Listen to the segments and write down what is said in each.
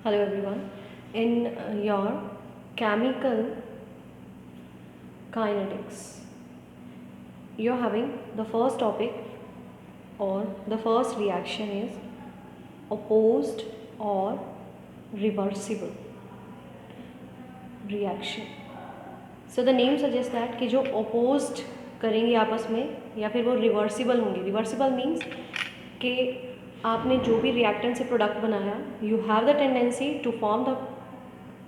Hello everyone. In your chemical kinetics, you're having the first topic or the first reaction is opposed or reversible reaction. So the name suggests that कि जो opposed करेंगे आपस में या फिर वो reversible होंगे. रिवर्सिबल मीन्स कि आपने जो भी रिएक्टेंट से प्रोडक्ट बनाया, you have the tendency to form the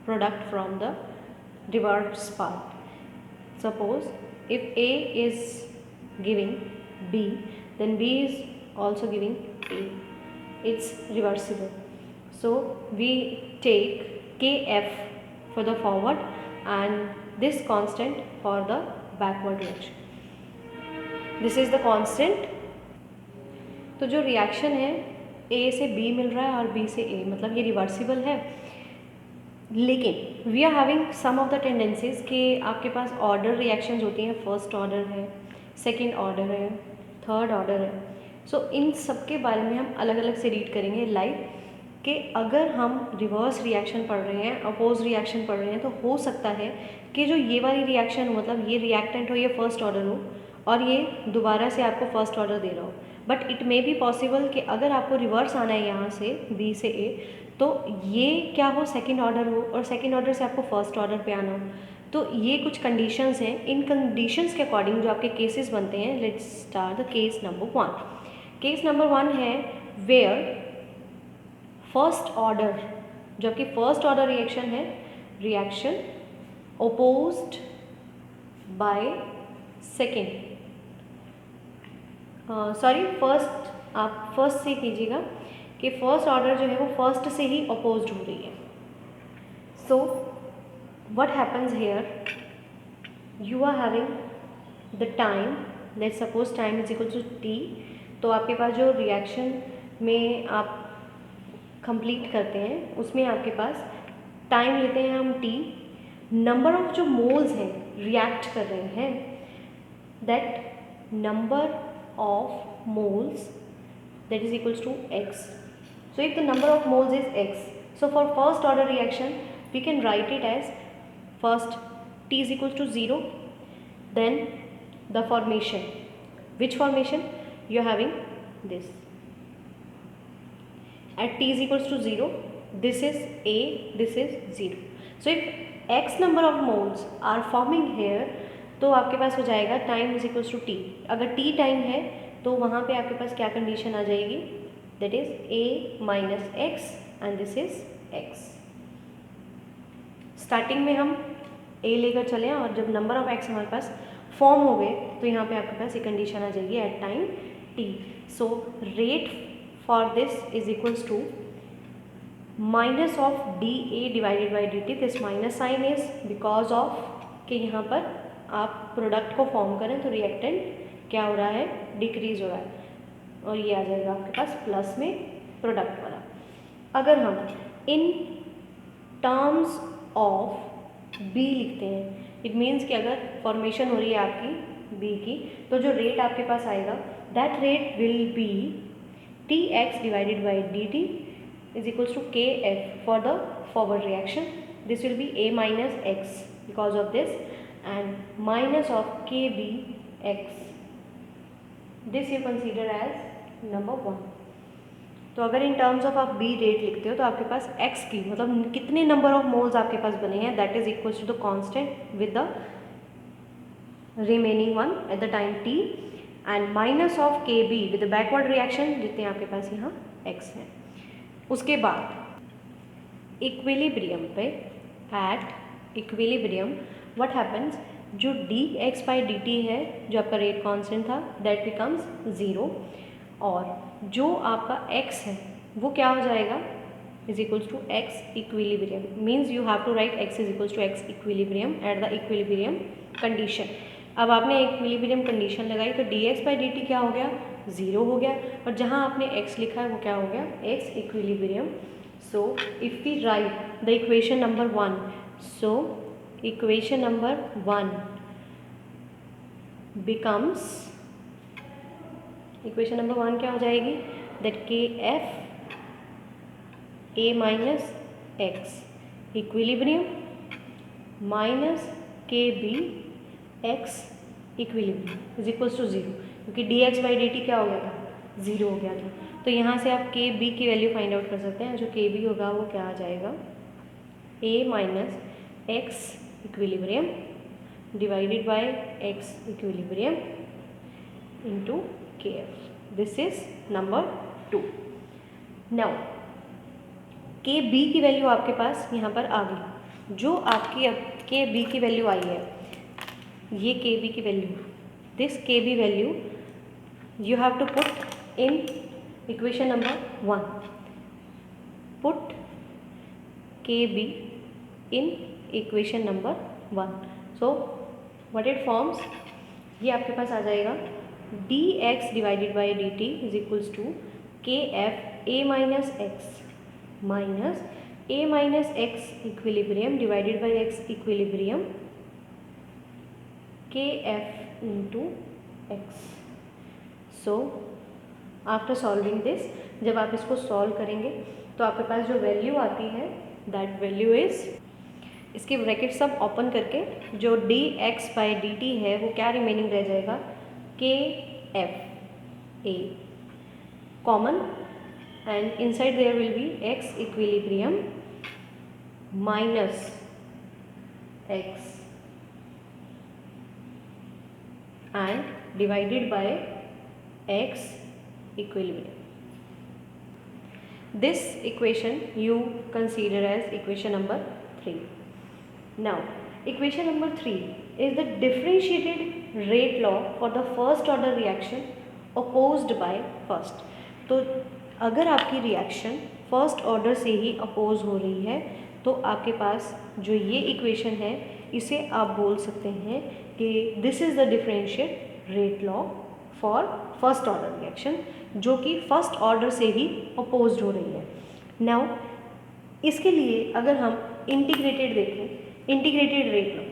product from the reverse part. Suppose if A is giving B, then B is also giving A. It's reversible. So we take Kf for the forward and this constant for the backward reaction. This is the constant. तो जो reaction है A से B मिल रहा है और B से A, मतलब ये रिवर्सिबल है. लेकिन we are having some of the tendencies कि आपके पास ऑर्डर रिएक्शंस होती हैं. फर्स्ट ऑर्डर है, सेकंड ऑर्डर है, थर्ड ऑर्डर है. सो इन सब के बारे में हम अलग अलग से रीड करेंगे. लाइक कि अगर हम रिवर्स रिएक्शन पढ़ रहे हैं, अपोज रिएक्शन पढ़ रहे हैं, तो हो सकता है कि जो ये वाली रिएक्शन हो, मतलब ये रिएक्टेंट हो, ये फर्स्ट ऑर्डर हो और ये दोबारा से आपको फर्स्ट ऑर्डर दे रहा हो. But it may be possible कि अगर आपको रिवर्स आना है यहाँ से बी से ए, तो ये क्या हो, सेकंड ऑर्डर हो और सेकंड ऑर्डर से आपको फर्स्ट ऑर्डर पे आना हो. तो ये कुछ कंडीशंस हैं. इन कंडीशंस के अकॉर्डिंग जो आपके केसेस बनते हैं, let's start the case number 1. Case number 1 है वेयर फर्स्ट ऑर्डर, जो आपकी फर्स्ट ऑर्डर रिएक्शन है, reaction opposed by second, sorry first, आप फर्स्ट से कीजिएगा कि फर्स्ट ऑर्डर जो है वो फर्स्ट से ही अपोज्ड हो रही है. So what happens here, you are having the time, let's suppose time is equal to T. तो आपके पास जो रिएक्शन में आप कंप्लीट करते हैं उसमें आपके पास टाइम लेते हैं हम टी. नंबर ऑफ जो मोल्स हैं रिएक्ट कर रहे हैं, that number of moles that is equals to x. So if the number of moles is x, so for first order reaction we can write it as first t is equals to 0, then the formation, which formation you are having, this at t is equals to 0, this is a, this is 0. So if x number of moles are forming here, तो आपके पास हो जाएगा time is equals to T. अगर T time है तो वहाँ पे आपके पास क्या कंडीशन आ जाएगी, that is a minus x and this is x. Starting में हम ए लेकर चले और जब नंबर ऑफ एक्स हमारे पास फॉर्म हो गए तो यहाँ पे आपके पास ये कंडीशन आ जाएगी at time T. So rate for this is equals to minus of D A divided by D T. This minus sign is because of कि यहाँ पर आप प्रोडक्ट को फॉर्म करें तो रिएक्टेंट क्या हो रहा है, डिक्रीज हो रहा है, और ये आ जाएगा आपके पास प्लस में प्रोडक्ट वाला. अगर हम इन टर्म्स ऑफ बी लिखते हैं, इट मीन्स कि अगर फॉर्मेशन हो रही है आपकी बी की, तो जो रेट आपके पास आएगा that rate will be t x divided by D t is equals to के f for the forward reaction. This will be a minus x because of this and minus of kbx. this you consider as number 1. तो अगर in terms of आप b rate लिखते हो तो आपके पास x की, मतलब कितने नंबर ऑफ मोल्स आपके पास बने हैं, that is equal to the constant with the remaining one at the time t and minus of kb with the backward reaction जितने आपके पास यहाँ x हैं. उसके बाद इक्विलिब्रियम पे, एट इक्विलिब्रियम व्हाट हैपन्स, जो D x by D T है जो आपका रेट कांस्टेंट था दैट बिकम्स 0, और जो आपका x है वो क्या हो जाएगा, is equals to x equilibrium. Means you have to write x is equals to x equilibrium at the equilibrium condition. अब आपने इक्विलिब्रियम कंडीशन लगाई तो D x by D T क्या हो गया, 0 हो गया, और जहाँ आपने x लिखा है वो क्या हो गया, x equilibrium. So if we write the equation number 1, सो equation number 1 becomes, equation number 1 क्या हो जाएगी, that k F a minus x equilibrium minus k b x equilibrium is equals to 0, क्योंकि d x by D T क्या हो गया था, 0 हो गया था। तो यहाँ से आप के बी की वैल्यू फाइंड आउट कर सकते हैं। जो के बी होगा वो क्या आ जाएगा, a minus x equilibrium divided by x equilibrium into k f. This is number 2। Now k B की वैल्यू आपके पास यहाँ पर आ गई। जो आपकी अब के बी की वैल्यू आई है, ये के बी की value, this K B value you have to put in equation number 1. Put kb in equation number 1. So what it forms, ये आपके पास आ जाएगा dx divided by dt is equals to के F a minus x equilibrium divided by x equilibrium k f into x. So after solving this, जब आप इसको solve करेंगे तो आपके पास जो वैल्यू आती है दैट वैल्यू इज, इसके ब्रैकेट सब ओपन करके जो D x by D T है वो क्या रिमेनिंग रह जाएगा, K F A common and inside there will be x equilibrium minus X and divided by x equilibrium. This equation you consider as equation number 3. Now equation number 3 is the differentiated rate law for the first order reaction opposed by first. तो अगर आपकी reaction first order से ही oppose हो रही है तो आपके पास जो ये इक्वेशन है इसे आप बोल सकते हैं कि this is the differential rate law for first order reaction, जो कि फर्स्ट ऑर्डर से ही अपोज्ड हो रही है। नाउ इसके लिए अगर हम इंटीग्रेटेड देखें, इंटीग्रेटेड रेट लॉ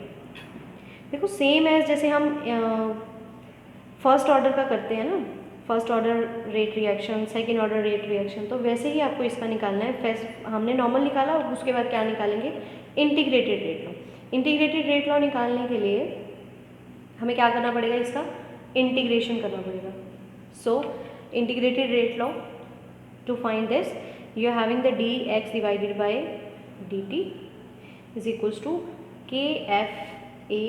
देखो सेम एज जैसे हम फर्स्ट ऑर्डर का करते हैं ना, first order rate reaction, second order rate reaction, तो वैसे ही आपको इसका निकालना है। हमने नॉर्मल निकाला, उसके बाद क्या निकालेंगे, integrated rate law. Integrated rate law निकालने के लिए हमें क्या करना पड़ेगा, इसका इंटीग्रेशन करना पड़ेगा। So integrated rate law, to find this you are having the d x divided by d t is equals to के F a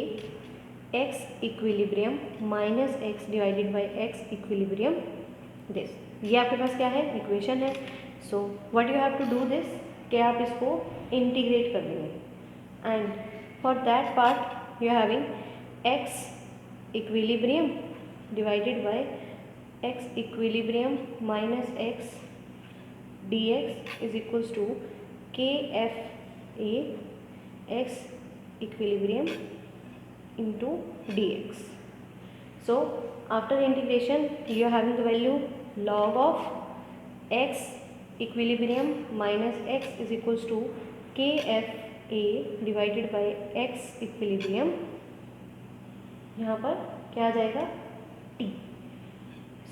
x equilibrium minus x divided by x equilibrium this. ये आपके पास क्या है, equation है। So what you have to do this, कि आप इसको इंटीग्रेट कर देंगे and for that part you are having x equilibrium divided by x equilibrium minus x d x is equals to के F a x equilibrium into dx. So after integration you are having the value log of x equilibrium minus x is equals to kfa divided by x equilibrium, यहाँ पर क्या आ जाएगा, t,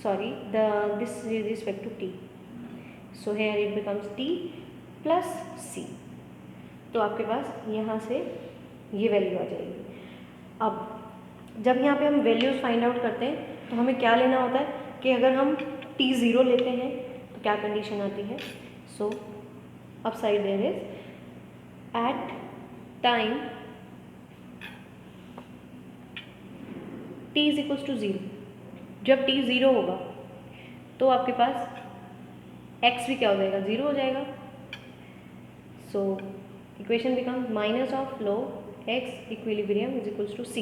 sorry this is respect to t, so here it becomes t plus c। तो आपके पास यहाँ से ये वैल्यू आ जाएगी। अब जब यहाँ पे हम वैल्यूज़ फाइंड आउट करते हैं तो हमें क्या लेना होता है कि अगर हम t0 लेते हैं तो क्या कंडीशन आती है। सो अब side there is at time t is equals to 0। जब t 0 होगा तो आपके पास x भी क्या हो जाएगा, 0 हो जाएगा। So equation become minus of log x equilibrium is equals to c.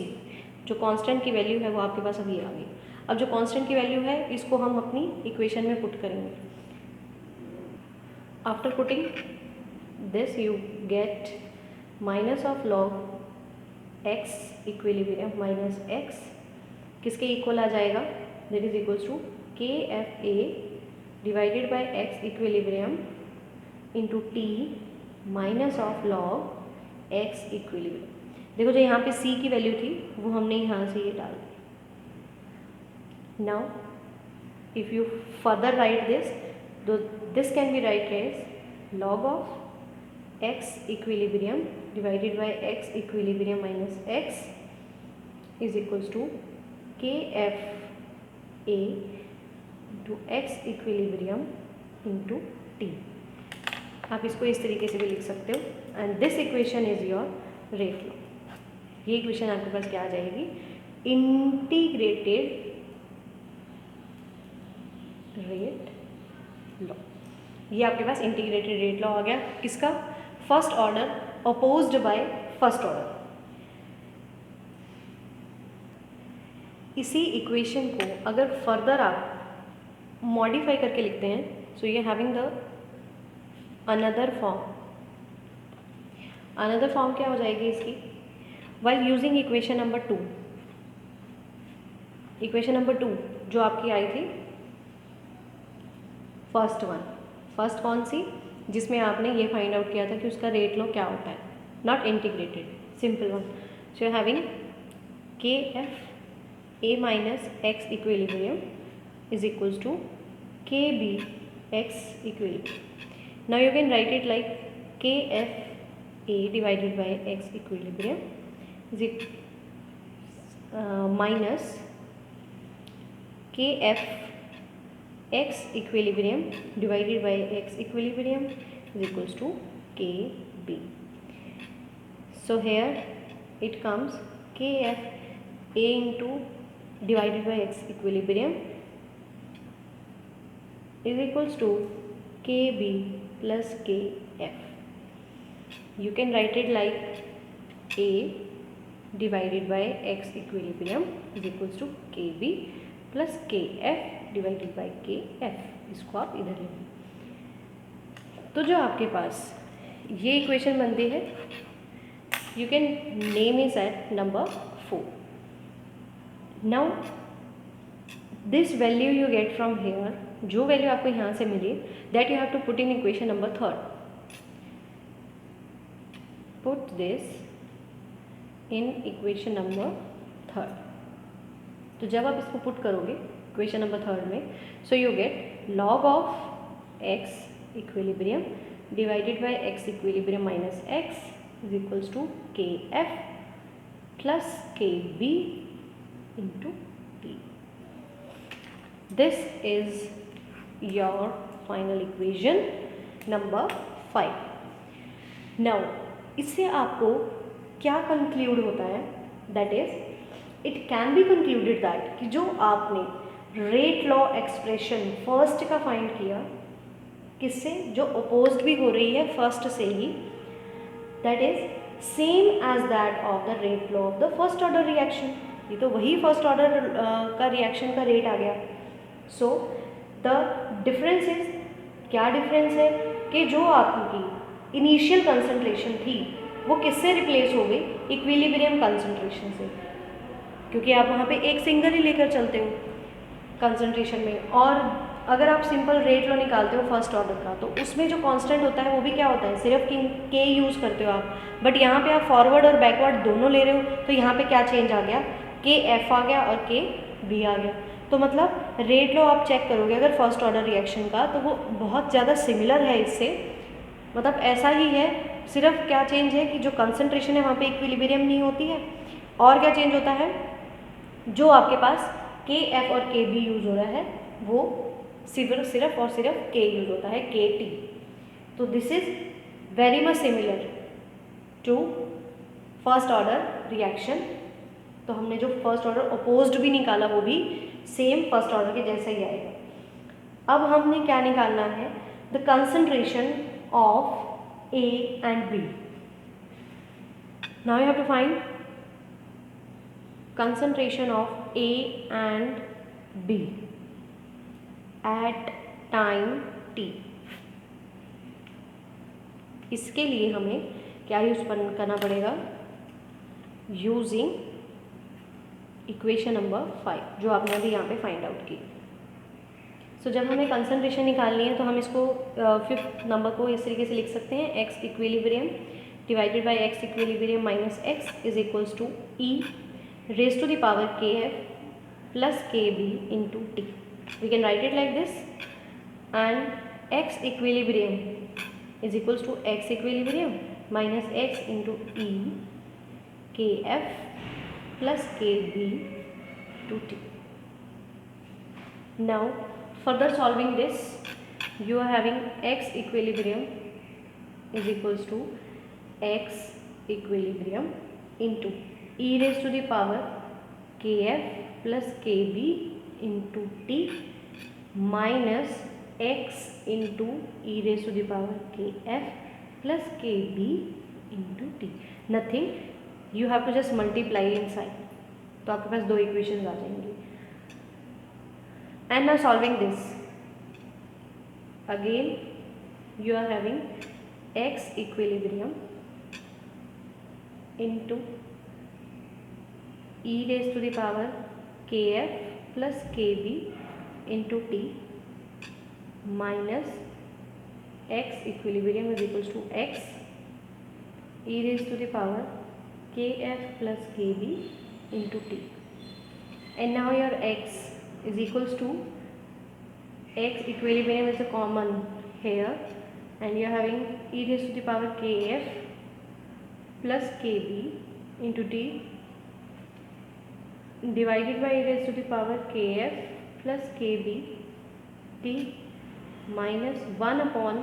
जो कांस्टेंट की वैल्यू है वो आपके पास अभी आ गई। अब जो कांस्टेंट की वैल्यू है इसको हम अपनी इक्वेशन में पुट करेंगे। After putting this you get minus of log x equilibrium minus x किसके इक्वल आ जाएगा, दैट इज इक्वल्स टू के F A divided by x equilibrium into T minus of log x equilibrium. देखो जो यहाँ पे c की value थी वो हमने यहाँ से ये डाल दी। Now if you further write this, this can be write as log of x equilibrium divided by x equilibrium minus x is equals to kf a into x equilibrium into t. आप इसको इस तरीके से भी लिख सकते हो, and this equation is your rate law. ये इक्वेशन आपके पास क्या आ जाएगी, इंटीग्रेटेड रेट लॉ. ये आपके पास इंटीग्रेटेड रेट लॉ आ गया. किसका, first order opposed by first order. इसी इक्वेशन को अगर फर्दर आप मॉडिफाई करके लिखते हैं, सो you having the another form. Another form क्या हो जाएगी इसकी, while using equation number 2. Equation number 2 जो आपकी आई थी फर्स्ट वन, फर्स्ट कौन सी, जिसमें आपने ये फाइंड आउट किया था कि उसका रेट लॉ क्या होता है, not integrated, simple one. So you having k F a minus x equilibrium is equals to k b x equilibrium. Now you can write it like kf a divided by x equilibrium is minus kf x equilibrium divided by x equilibrium is equals to kb. So here it comes kf a into divided by x equilibrium is equals to kb plus kf. You can write it like a divided by x equilibrium is equals to kb plus kf divided by kf. इसको आप इधर ले लें. तो जो आपके पास ये equation बनती है, you can name is at number 4. Now this value you get from here, जो वैल्यू आपको यहाँ से मिली, that you have to put in equation number 3. Put this in equation number 3. तो जब आप इसको पुट करोगे इक्वेशन नंबर 3 में, so you get log of X equilibrium divided by x equilibrium minus X is equals to के F plus के B into T. This is your final equation number 5. now इससे आपको क्या conclude होता है, that is it can be concluded that कि जो आपने रेट लॉ एक्सप्रेशन फर्स्ट का फाइंड किया, किससे, जो अपोज्ड भी हो रही है फर्स्ट से ही, that is same as that of the rate law of the first order reaction. ये तो वही फर्स्ट ऑर्डर का रिएक्शन का रेट आ गया. सो द डिफरेंस इज, क्या डिफरेंस है कि जो आपकी इनिशियल कंसंट्रेशन थी वो किससे रिप्लेस हो गई, इक्विलिब्रियम कंसंट्रेशन से, क्योंकि आप वहाँ पे एक सिंगल ही लेकर चलते हो कंसंट्रेशन में. और अगर आप सिंपल रेट लॉ निकालते हो फर्स्ट ऑर्डर का, तो उसमें जो कांस्टेंट होता है वो भी क्या होता है, सिर्फ के यूज़ करते हो आप. बट यहाँ पे आप फॉरवर्ड और बैकवर्ड दोनों ले रहे हो, तो यहाँ पे क्या चेंज आ गया, के एफ आ गया और के बी आ गया. तो मतलब रेट लॉ आप चेक करोगे अगर फर्स्ट ऑर्डर रिएक्शन का, तो वो बहुत ज़्यादा सिमिलर है इससे, मतलब ऐसा ही है. सिर्फ क्या चेंज है कि जो कंसंट्रेशन है वहाँ पे इक्विलिब्रियम नहीं होती है, और क्या चेंज होता है, जो आपके पास के एफ और के बी यूज़ हो रहा है वो सिर्फ और सिर्फ के यूज़ होता है, के टी. तो this is very much similar to first order reaction. तो हमने जो फर्स्ट ऑर्डर अपोज्ड भी निकाला वो भी सेम फर्स्ट ऑर्डर के जैसा ही आएगा. अब हमने क्या निकालना है, the concentration of A and B. Now you have to find concentration of A and B at time t. इसके लिए हमें क्या यूज करना पड़ेगा, यूजिंग इक्वेशन नंबर 5 जो आपने अभी यहाँ पे फाइंड आउट की. सो जब हमें कंसंट्रेशन निकालनी है तो हम इसको फिफ्थ नंबर को इस तरीके से लिख सकते हैं, X equilibrium divided by x equilibrium minus X is equals to E raised to the power kf plus kb into t. We can write it like this, and x equilibrium is equals to x equilibrium minus x into e k F plus के b to t. Now further solving this, you are having x equilibrium is equals to x equilibrium into e raised to the power kf plus kb into t minus x into e raised to the power kf plus kb into t. Nothing, you have to just multiply inside. तो आपके पास दो equations आ जाएंगी. And now solving this, again you are having x equilibrium into e raised to the power kf plus kb into t minus x equilibrium is equals to x e raised to the power kf plus kb into t. And now your x is equals to x equilibrium is a common here, and you are having e raised to the power kf plus kb into t divided by e raised to the power kf plus kb t minus 1 upon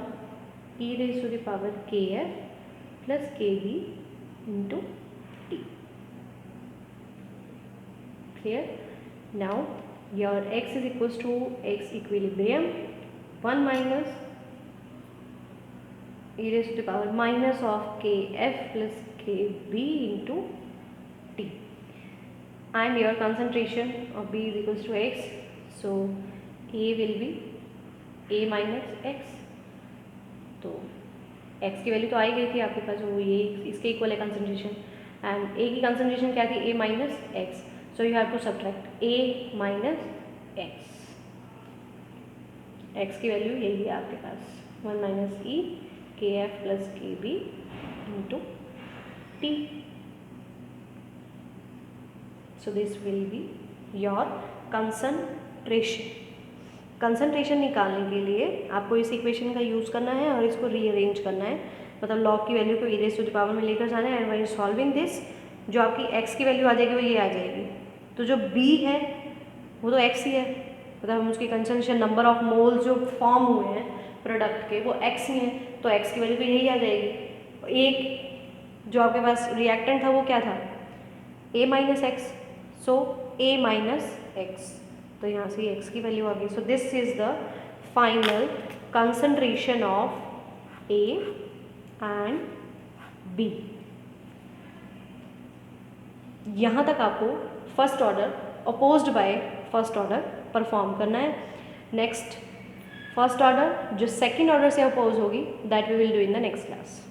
e raised to the power kf plus kb into t. Clear? Now your x is equals to x equilibrium 1 minus e raised to the power minus of kf plus kb into t, and your concentration of b is equals to x, so a will be a minus x. तो x की value तो आई गई थी आपके पास, वो ये इसके equal है कंसंट्रेशन, एंड a की कंसंट्रेशन क्या थी, a minus x. So you have to subtract a minus x. x की वैल्यू यही है आपके पास 1 minus e kf plus kb into t. So this will be your concentration. Concentration निकालने के लिए आपको इस इक्वेशन का यूज़ करना है और इसको रीअरेंज करना है, मतलब लॉग की वैल्यू को e raised to the power में लेकर जाना है. एंड व्हाइल सॉल्विंग दिस, जो आपकी x की वैल्यू आ जाएगी वो ये आ जाएगी. तो जो b है वो तो x ही है, मतलब हम उसकी कंसंट्रेशन नंबर ऑफ मोल्स जो फॉर्म हुए हैं प्रोडक्ट के वो x ही हैं, तो x की वैल्यू तो यही आ जाएगी. एक जो आपके पास रिएक्टेंट था वो क्या था, a माइनस एक्स, सो a माइनस एक्स, तो यहाँ से x की वैल्यू आ गई. So this is the final concentration of a and b. यहाँ तक आपको first order opposed by first order perform करना है. नेक्स्ट फर्स्ट ऑर्डर जो सेकंड ऑर्डर से अपोज होगी that we will do in the next class.